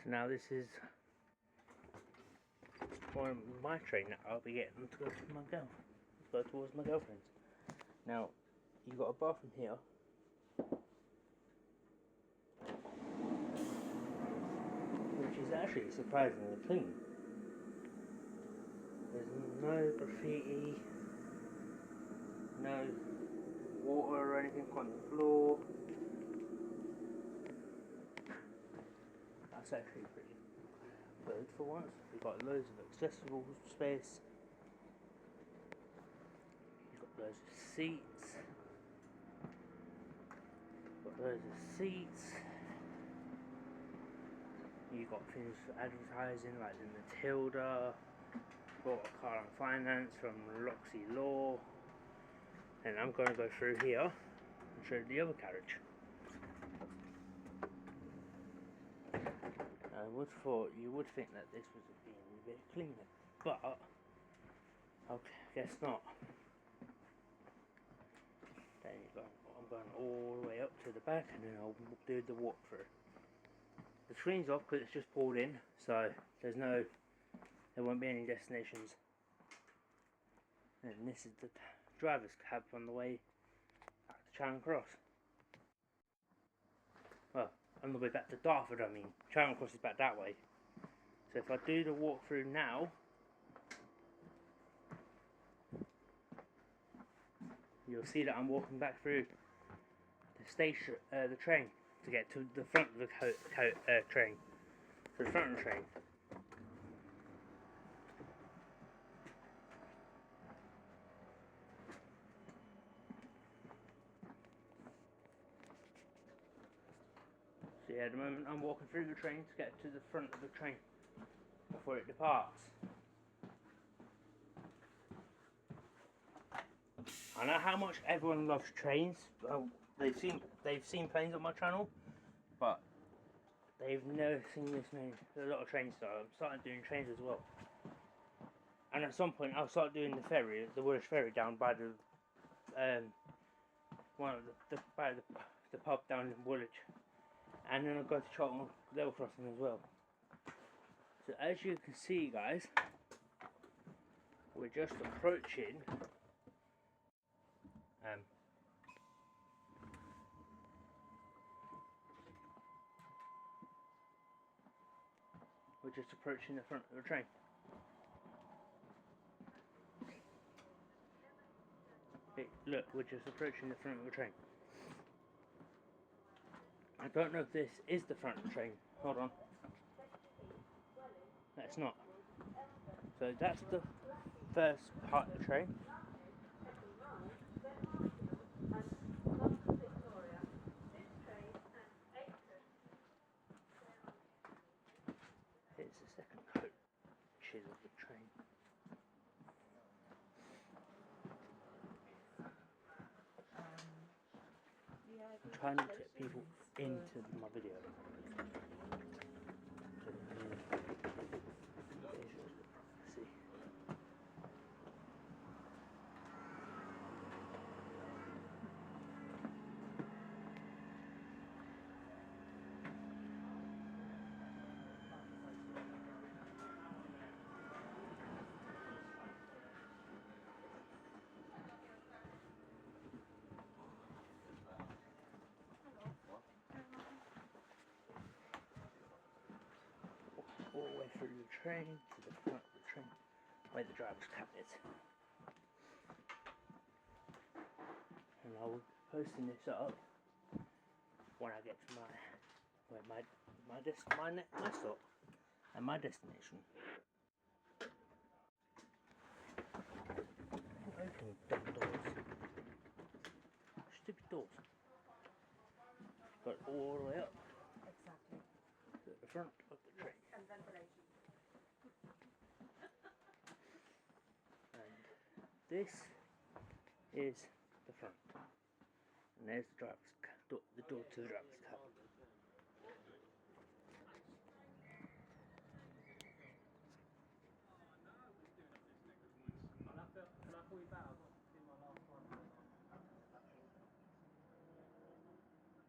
So now this is my train that I'll be getting to go towards my girlfriend's. Now, you've got a bathroom here. Which is actually surprisingly clean. There's no graffiti, no water or anything on the floor. That's actually pretty good for once. We've got loads of accessible space. You've got loads of seats. You've got things for advertising like the Matilda. Bought a car on finance from Loxy Law. And I'm going to go through here and show you the other carriage. You would think that this was being a bit cleaner, but okay, guess not. Then I'm going all the way up to the back, and then I'll do the walkthrough. The screen's off because it's just pulled in, so there won't be any destinations. And this is the driver's cab on the way back to Charing Cross. Well, on the way back to Dartford, I mean. Charing Cross is back that way. So if I do the walkthrough now, you'll see that I'm walking back through the station, the train, to get to the front of the train. To the front of the train. So yeah, at the moment I'm walking through the train to get to the front of the train before it departs. I know how much everyone loves trains. Well, they've seen planes on my channel, but they've never seen this many. There's a lot of trains, so I'm starting doing trains as well. And at some point I'll start doing the ferry, the Woolwich ferry down by the the pub down in Woolwich. And then I'll go to Charlton level crossing as well. So as you can see, guys, we're just approaching the front of the train. Hey, look, we're just approaching the front of the train. I don't know if this is the front of the train. Hold on. That's not. So that's the first part of the train. Here's the second coach of the train. I'm trying to get people into my video. See. All the way through the train to the front of the train where the driver's cab is. And I'll be posting this up when I get to my stop and my destination. Open dumb doors. Stupid doors. Got all the way up. Exactly. To the front of the train. And ventilation. And this is the front. And there's the driver's door, the door to the driver's cab. Can I call you back? I've got to do my last one.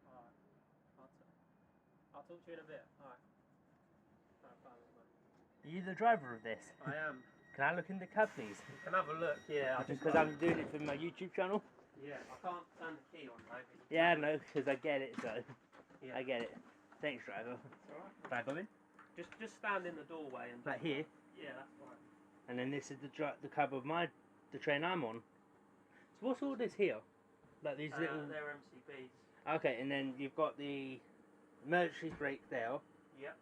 Alright. I'll talk to you in a bit. Alright. found it, mate. Are you the driver of this? I am. Can I look in the cab, please? You can have a look, yeah. Because I'm doing it for my YouTube channel. Yeah, I can't turn the key on, mate. Yeah, no, because I get it, so. Yeah. I get it. Thanks, driver. It's alright. Can I go in? Just stand in the doorway and. Like here? Yeah, that's fine. And then this is the cab of the train I'm on. So what's all this here? Like these little. They're MCBs. Okay, and then you've got the emergency brake there. Yep.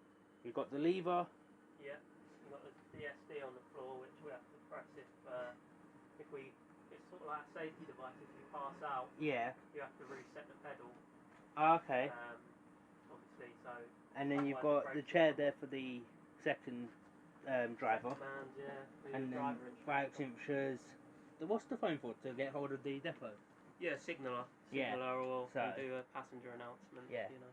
You've got the lever. Yep. You've got the DSD on the floor, which we have to press if we. It's sort of like a safety device. If you pass out, Yeah. you have to reset the pedal. Okay. Obviously, so. And then you've got the chair there for the second driver. Commands, yeah. And then fire extinguishers. What's the phone for? To get hold of the depot? Yeah, signaller. Yeah. Signaller, or So- we do a passenger announcement. Yeah. You know.